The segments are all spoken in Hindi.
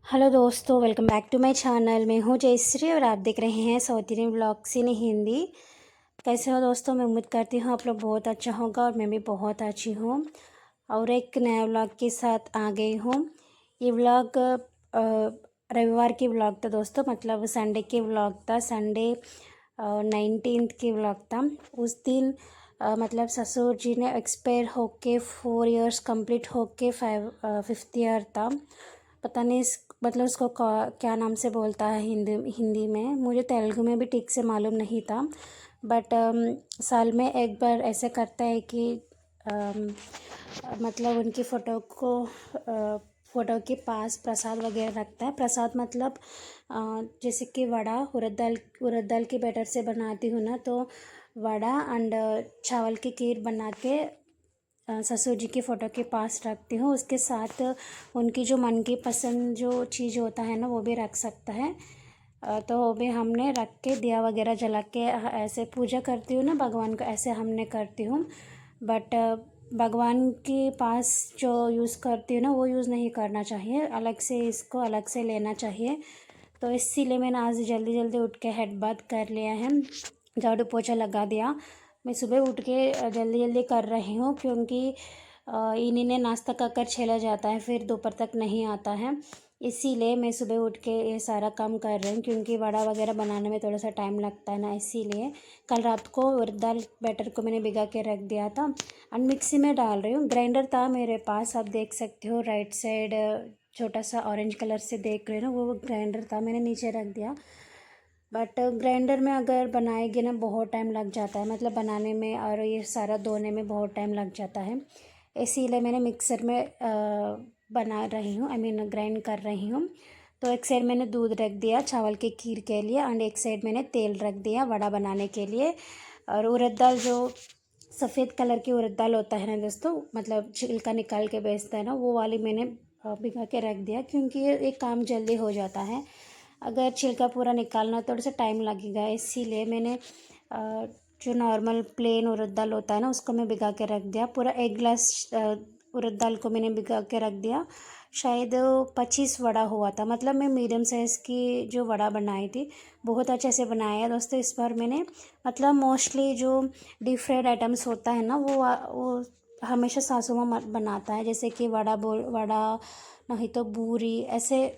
हेलो दोस्तों, welcome back to my channel. मैं हूँ जयश्री और आप देख रहे हैं south Indian vlogs in Hindi. कैसे हो दोस्तों? मैं उम्मीद करती हूँ आप लोग बहुत अच्छा होगा और मैं भी बहुत अच्छी हूँ और एक नया व्लॉग के साथ आ गई हूँ। ये व्लॉग रविवार की व्लॉग था दोस्तों, मतलब संडे की व्लॉग था। संडे 19 की व्लॉग था। उस दिन मतलब ससुर जी ने एक्सपायर होके 4 इयर्स कंप्लीट होके 5th ईयर था। पता नहीं मतलब उसको क्या नाम से बोलता है हिंदी में, मुझे तेलुगु में भी ठीक से मालूम नहीं था। बट साल में एक बार ऐसे करता है कि अम, मतलब उनकी फ़ोटो के पास प्रसाद वगैरह रखता है। प्रसाद मतलब जैसे कि वड़ा, उड़द दाल के बैटर से बनाती हूँ ना, तो वड़ा एंड चावल की खीर बना के ससुर जी की फ़ोटो के पास रखती हूँ। उसके साथ उनकी जो मन की पसंद जो चीज़ होता है ना, वो भी रख सकता है। तो वो भी हमने रख के दिया वगैरह जला के ऐसे पूजा करती हूँ ना भगवान को, ऐसे हमने करती हूँ। बट भगवान के पास जो यूज़ करती हूँ ना, वो यूज़ नहीं करना चाहिए, अलग से इसको अलग से लेना चाहिए। तो इसीलिए मैंने आज जल्दी जल्दी उठ के हेड बाथ कर लिया है, झाड़ू पोछा लगा दिया। मैं सुबह उठ के जल्दी जल्दी कर रही हूँ क्योंकि इन्हीं ने नाश्ता कर चला जाता है, फिर दोपहर तक नहीं आता है। इसीलिए मैं सुबह उठ के ये सारा काम कर रही हूँ क्योंकि वड़ा वगैरह बनाने में थोड़ा सा टाइम लगता है ना, इसीलिए। कल रात को उड़द दाल बैटर को मैंने भिगा के रख दिया था और मिक्सी में डाल रही हूँ। ग्राइंडर था मेरे पास, आप देख सकते हो राइट साइड छोटा सा ऑरेंज कलर से देख रहे हो ना, वो ग्राइंडर था, मैंने नीचे रख दिया। बट ग्राइंडर में अगर बनाएगी ना बहुत टाइम लग जाता है, मतलब बनाने में और ये सारा धोने में बहुत टाइम लग जाता है। इसीलिए मैंने मिक्सर में बना रही हूँ, ग्राइंड कर रही हूँ। तो एक साइड मैंने दूध रख दिया चावल के खीर के लिए एंड एक साइड मैंने तेल रख दिया वड़ा बनाने के लिए। और उड़द दाल जो सफ़ेद कलर की उड़द दाल होता है ना दोस्तों, मतलब छिलका निकाल के बेचता है ना, वो वाली मैंने भिगा के रख दिया क्योंकि ये काम जल्दी हो जाता है। अगर छिलका पूरा निकालना थोड़ा सा टाइम लगेगा, इसीलिए मैंने जो नॉर्मल प्लेन उड़द दाल होता है ना, उसको मैं भिगा के रख दिया। पूरा 1 गिलास उड़द दाल को मैंने भिगा के रख दिया। शायद 25 वड़ा हुआ था, मतलब मैं मीडियम साइज़ की जो वड़ा बनाई थी, बहुत अच्छे से बनाया है दोस्तों इस बार मैंने। मतलब मोस्टली जो डीप फ्राइड आइटम्स होता है ना, वो हमेशा सासू माँ बनाता है, जैसे कि वड़ा नहीं तो पूरी, ऐसे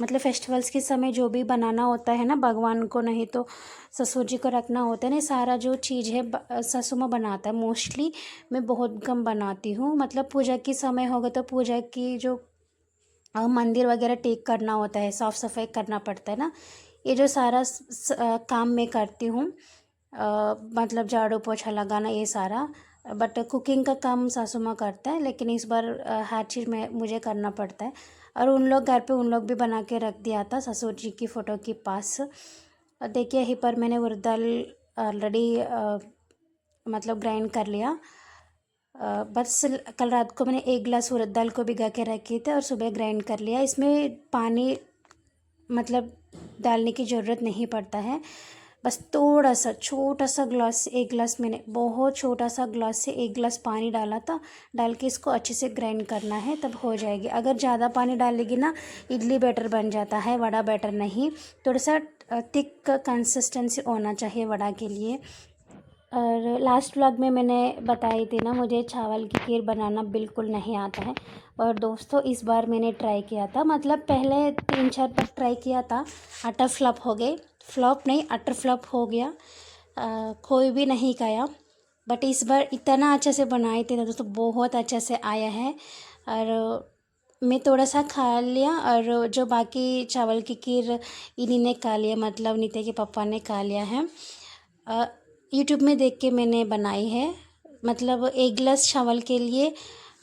मतलब फेस्टिवल्स के समय जो भी बनाना होता है ना भगवान को, नहीं तो ससुर जी को रखना होता है ना, सारा जो चीज़ है सासू माँ बनाता है मोस्टली। मैं बहुत कम बनाती हूँ, मतलब पूजा की समय होगा तो पूजा की जो मंदिर वगैरह टेक करना होता है, साफ़ सफाई करना पड़ता है ना, ये जो सारा काम मैं करती हूँ। मतलब झाड़ू पोछा लगाना ये सारा। बट कुकिंग का काम सासू माँ करता है, लेकिन इस बार हर चीज़ में मुझे करना पड़ता है। और उन लोग घर पे उन लोग भी बना के रख दिया था ससुर जी की फ़ोटो के पास। देखिए यहीं पर मैंने उड़द दाल ऑलरेडी मतलब ग्राइंड कर लिया। बस कल रात को मैंने 1 गिलास उड़द दाल को भिगा के रखी थी और सुबह ग्राइंड कर लिया। इसमें पानी मतलब डालने की ज़रूरत नहीं पड़ता है, बस थोड़ा सा छोटा सा ग्लास, 1 गिलास मैंने बहुत छोटा सा ग्लास से 1 गिलास पानी डाला था। डाल के इसको अच्छे से ग्राइंड करना है, तब हो जाएगी। अगर ज़्यादा पानी डालेगी ना, इडली बैटर बन जाता है, वड़ा बैटर नहीं। थोड़ा सा थिक कंसिस्टेंसी होना चाहिए वड़ा के लिए। और लास्ट व्लॉग में मैंने बताई थी ना, मुझे चावल की खीर बनाना बिल्कुल नहीं आता है। और दोस्तों इस बार मैंने ट्राई किया था, मतलब पहले 3-4 बार ट्राई किया था, अटर फ्लॉप हो गए। फ्लॉप नहीं, अटर फ्लॉप हो गया। कोई भी नहीं खाया। बट इस बार इतना अच्छे से बनाए थे ना दोस्तों, बहुत अच्छे से आया है। और मैं थोड़ा सा खा लिया और जो बाकी चावल की खीर इन्हीं ने खा लिया, मतलब नीते के पापा ने खा लिया है। यूट्यूब में देख के मैंने बनाई है। मतलब 1 गिलास चावल के लिए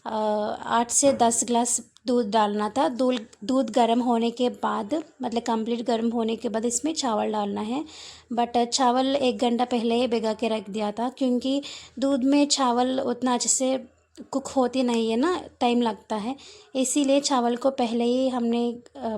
8 से 10 गिलास दूध डालना था। दूध गर्म होने के बाद, मतलब कंप्लीट गर्म होने के बाद इसमें चावल डालना है। बट चावल 1 घंटा पहले ही भिगा के रख दिया था क्योंकि दूध में चावल उतना अच्छे से कुक होती नहीं है ना, टाइम लगता है। इसीलिए चावल को पहले ही हमने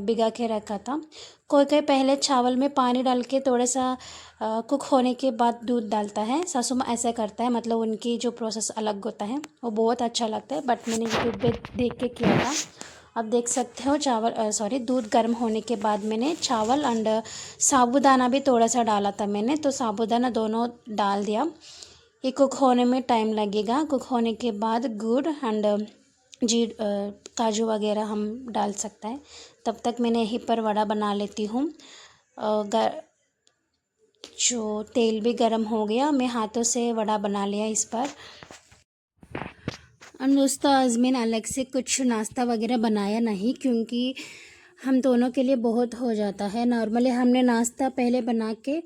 भिगा के रखा था। कोई कोई पहले चावल में पानी डाल के थोड़ा सा कुक होने के बाद दूध डालता है, सासू माँ ऐसा करता है, मतलब उनकी जो प्रोसेस अलग होता है, वो बहुत अच्छा लगता है। बट मैंने यूट्यूब पे देख के किया था आप देख सकते हो चावल सॉरी दूध गर्म होने के बाद मैंने चावल एंड साबूदाना भी थोड़ा सा डाला था मैंने, तो साबूदाना दोनों डाल दिया। ये कुक होने में टाइम लगेगा। कुक होने के बाद गुड़ एंड काजू वगैरह हम डाल सकते हैं। तब तक मैंने यहीं पर वड़ा बना लेती हूँ। जो तेल भी गर्म हो गया, मैं हाथों से वड़ा बना लिया इस पर। और दोस्तों आज मैंने अलग से कुछ नाश्ता वगैरह बनाया नहीं, क्योंकि हम दोनों के लिए बहुत हो जाता है। नॉर्मली हमने नाश्ता पहले बना के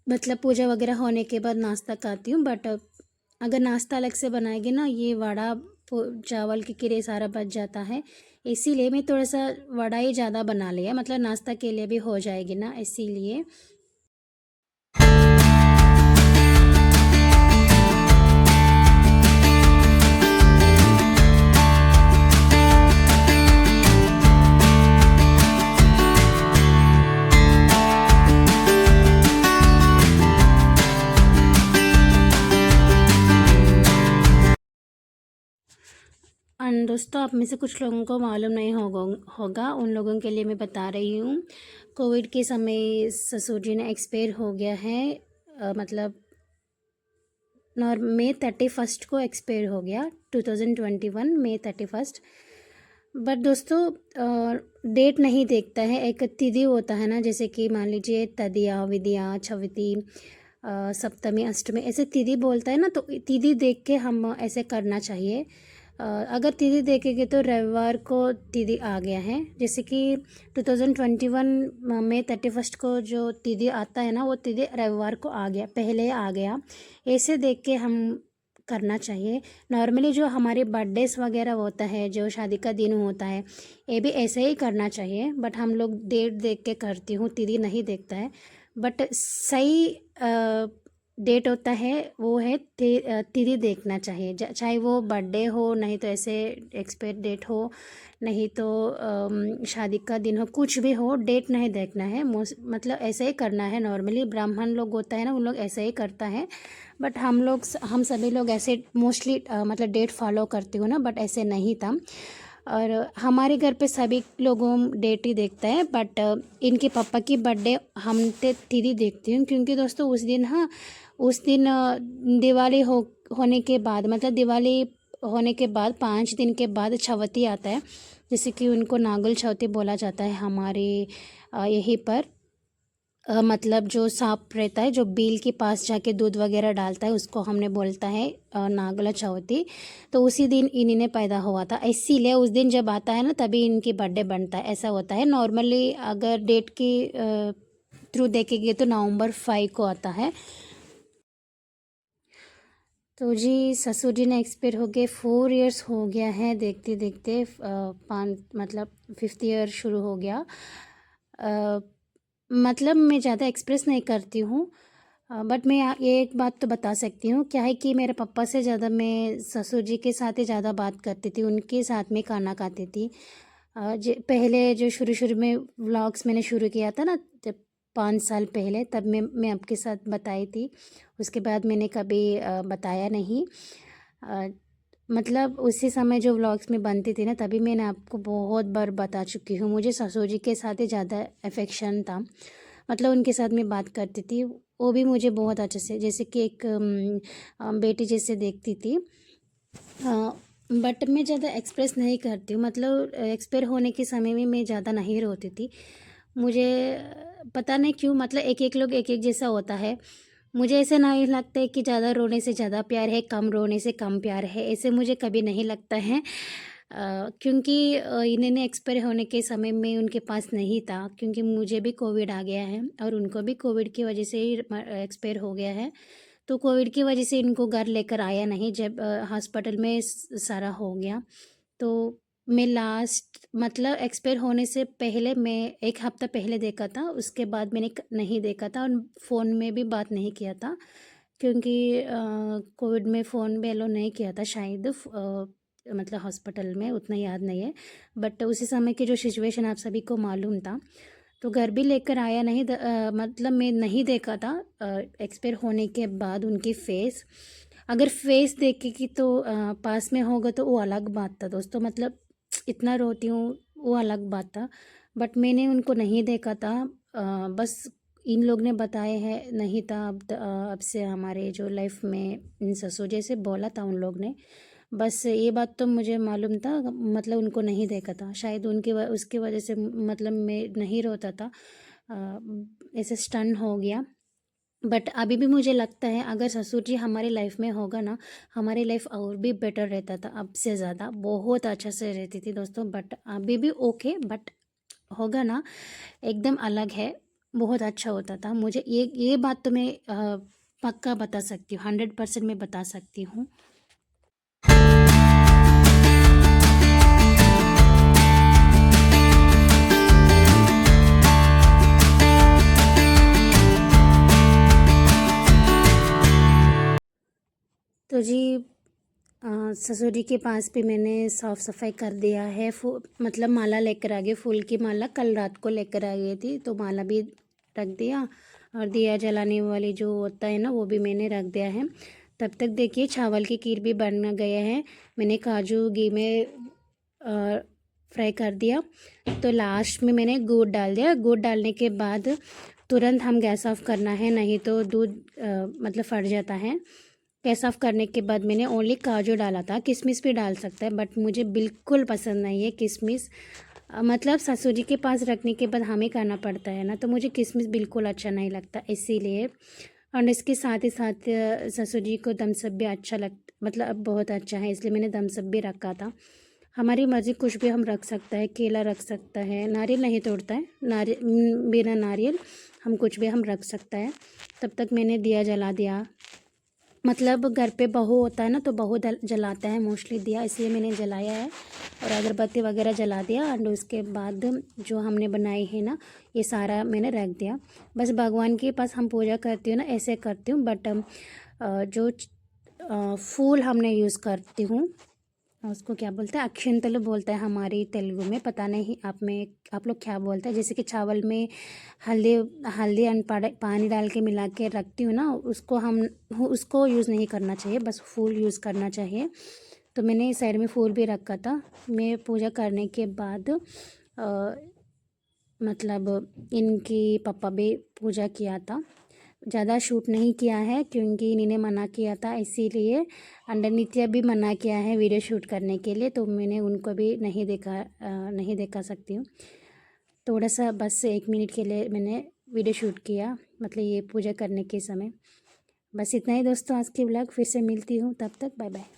मतलब पूजा वगैरह होने के बाद नाश्ता खाती हूँ, बट अगर नाश्ता अलग से बनाएगी ना, ये वड़ा चावल की किरे सारा बच जाता है। इसीलिए मैं थोड़ा सा वड़ा ही ज़्यादा बना लिया, मतलब नाश्ता के लिए भी हो जाएगी ना, इसीलिए। एंड दोस्तों आप में से कुछ लोगों को मालूम नहीं होगा, उन लोगों के लिए मैं बता रही हूँ। कोविड के समय ससुर जी ने एक्सपायर हो गया है, मतलब मई 31 को एक्सपायर हो गया, 2021 मई 31। बट दोस्तों डेट नहीं देखता है, एक तिथि होता है ना, जैसे कि मान लीजिए तदिया, विदिया, छविति, सप्तमी, अष्टमी, ऐसे तिथि बोलता है ना, तो तिथि देख के हम ऐसे करना चाहिए। अगर तिथि देखेंगे तो रविवार को तिथि आ गया है, जैसे कि 2021 मई 31 को जो तिथि आता है ना, वो तिथि रविवार को आ गया, पहले आ गया। ऐसे देख के हम करना चाहिए। नॉर्मली जो हमारे बर्थडेज वगैरह होता है, जो शादी का दिन होता है, ये भी ऐसे ही करना चाहिए। बट हम लोग डेट देख के करती हूँ, तिथि नहीं देखता है। बट सही डेट होता है वो है तिथि देखना चाहिए, चाहे वो बर्थडे हो, नहीं तो ऐसे एक्सपायर डेट हो, नहीं तो शादी का दिन हो, कुछ भी हो, डेट नहीं देखना है। मतलब ऐसे ही करना है। नॉर्मली ब्राह्मण लोग होता है ना, उन लोग ऐसे ही करता है। बट हम सभी लोग ऐसे मोस्टली मतलब डेट फॉलो करते हो ना, बट ऐसे नहीं था। और हमारे घर पे सभी लोगों डेट ही देखता है, बट इनके पापा की बर्थडे हम तिथि देखती हूँ, क्योंकि दोस्तों उस दिन दिवाली होने के बाद, मतलब दिवाली होने के बाद 5 दिन के बाद छवती आता है, जैसे कि उनको नागल चौथी बोला जाता है हमारे यहीं पर। मतलब जो सांप रहता है, जो बील के पास जाके दूध वगैरह डालता है, उसको हमने बोलता है नागला चौथी। तो उसी दिन इन्हीं ने पैदा हुआ था, इसीलिए उस दिन जब आता है ना, तभी इनकी बर्थडे बनता है, ऐसा होता है। नॉर्मली अगर डेट की थ्रू देखेंगे तो नवंबर 5 को आता है। तो जी ससुर जी ने एक्सपायर हो गए, 4 इयर्स हो गया है, देखते देखते 5th ईयर शुरू हो गया। मतलब मैं ज़्यादा एक्सप्रेस नहीं करती हूँ, बट मैं ये एक बात तो बता सकती हूँ, क्या है कि मेरे पापा से ज़्यादा मैं ससुर जी के साथ ही ज़्यादा बात करती थी, उनके साथ में खाना खाती थी। पहले जो शुरू में व्लॉग्स मैंने शुरू किया था ना, जब 5 साल पहले, तब मैं आपके साथ बताई थी। उसके बाद मैंने कभी बताया नहीं। मतलब उसी समय जो व्लॉग्स में बनती थी ना, तभी मैंने आपको बहुत बार बता चुकी हूँ, मुझे ससुर जी के साथ ही ज़्यादा अफेक्शन था। मतलब उनके साथ मैं बात करती थी, वो भी मुझे बहुत अच्छे से, जैसे कि एक बेटी जैसे देखती थी। बट मैं ज़्यादा एक्सप्रेस नहीं करती हूँ, मतलब एक्सपायर होने के समय में मैं ज़्यादा नहीं रोती थी। मुझे पता नहीं क्यों, मतलब एक लोग एक जैसा होता है। मुझे ऐसे नहीं लगता है कि ज़्यादा रोने से ज़्यादा प्यार है, कम रोने से कम प्यार है, ऐसे मुझे कभी नहीं लगता है। क्योंकि इन्होंने एक्सपायर होने के समय में उनके पास नहीं था, क्योंकि मुझे भी कोविड आ गया है और उनको भी कोविड की वजह से ही एक्सपायर हो गया है। तो कोविड की वजह से इनको घर लेकर आया नहीं, जब हॉस्पिटल में सारा हो गया। तो मैं लास्ट मतलब एक्सपायर होने से पहले मैं 1 हफ्ता पहले देखा था, उसके बाद मैंने नहीं देखा था, और फ़ोन में भी बात नहीं किया था, क्योंकि कोविड में फ़ोन भी अलाउ नहीं किया था शायद, मतलब हॉस्पिटल में उतना याद नहीं है। बट उसी समय की जो सिचुएशन आप सभी को मालूम था, तो घर भी लेकर आया नहीं, मतलब मैं नहीं देखा था एक्सपायर होने के बाद उनकी फेस। अगर फेस देखेगी तो पास में होगा तो वो अलग बात था दोस्तों। मतलब इतना रोती हूँ वो अलग बात था, बट मैंने उनको नहीं देखा था। बस इन लोग ने बताए हैं नहीं था। अब से हमारे जो लाइफ में इन ससुर जैसे बोला था उन लोग ने, बस ये बात तो मुझे मालूम था, मतलब उनको नहीं देखा था, शायद उसकी वजह से मतलब मैं नहीं रोता था। ऐसे स्टन हो गया। बट अभी भी मुझे लगता है अगर ससुर जी हमारी लाइफ में होगा ना, हमारी लाइफ और भी बेटर रहता था, अब से ज़्यादा बहुत अच्छा से रहती थी दोस्तों। बट अभी भी ओके, बट होगा ना एकदम अलग है, बहुत अच्छा होता था। मुझे ये बात तो मैं पक्का बता सकती हूँ, 100% मैं बता सकती हूँ। तो जी ससुर जी के पास भी मैंने साफ़ सफाई कर दिया है। मतलब माला लेकर आ गई, फूल की माला कल रात को लेकर आ गई थी, तो माला भी रख दिया, और दिया जलाने वाली जो होता है ना वो भी मैंने रख दिया है। तब तक देखिए चावल की खीर भी बन गया है। मैंने काजू घी में फ्राई कर दिया, तो लास्ट में मैंने गुड़ डाल दिया। गुड़ डालने के बाद तुरंत हम गैस ऑफ करना है, नहीं तो दूध मतलब फट जाता है। गैस ऑफ करने के बाद मैंने ओनली काजू डाला था, किशमिश भी डाल सकता है, बट मुझे बिल्कुल पसंद नहीं है किशमिश। मतलब ससुर जी के पास रखने के बाद हमें करना पड़ता है ना, तो मुझे किशमिश बिल्कुल अच्छा नहीं लगता, इसीलिए। और इसके साथ ही साथ ससुर जी को दमसब भी अच्छा मतलब बहुत अच्छा है, इसलिए मैंने दमसब भी रखा था। हमारी मर्ज़ी, कुछ भी हम रख सकता है, केला रख सकता है, नारियल नहीं तोड़ता है, बिना नारियल हम कुछ भी हम रख सकता है। तब तक मैंने दिया जला दिया। मतलब घर पे बहू होता है ना, तो बहू जलाता है मोस्टली दिया, इसलिए मैंने जलाया है। और अगरबत्ती वगैरह जला दिया, एंड उसके बाद जो हमने बनाई है ना ये सारा मैंने रख दिया। बस भगवान के पास हम पूजा करती हूँ ना ऐसे करती हूँ, बट जो फूल हमने यूज़ करती हूँ उसको क्या बोलते हैं, अक्षिंतल बोलते हैं हमारी तेलुगु में, पता नहीं आप लोग क्या बोलते हैं। जैसे कि चावल में हल्दी हल्दी एंड पानी डाल के मिला के रखती हूँ ना, उसको यूज़ नहीं करना चाहिए, बस फूल यूज़ करना चाहिए। तो मैंने साइड में फूल भी रखा था। मैं पूजा करने के बाद मतलब इनकी पापा भी पूजा किया था। ज़्यादा शूट नहीं किया है क्योंकि इन्होंने मना किया था, इसीलिए। नित्या भी मना किया है वीडियो शूट करने के लिए, तो मैंने उनको भी नहीं देखा सकती हूँ। थोड़ा सा बस 1 मिनट के लिए मैंने वीडियो शूट किया, मतलब ये पूजा करने के समय। बस इतना ही दोस्तों आज की व्लॉग। फिर से मिलती हूँ, तब तक बाय बाय।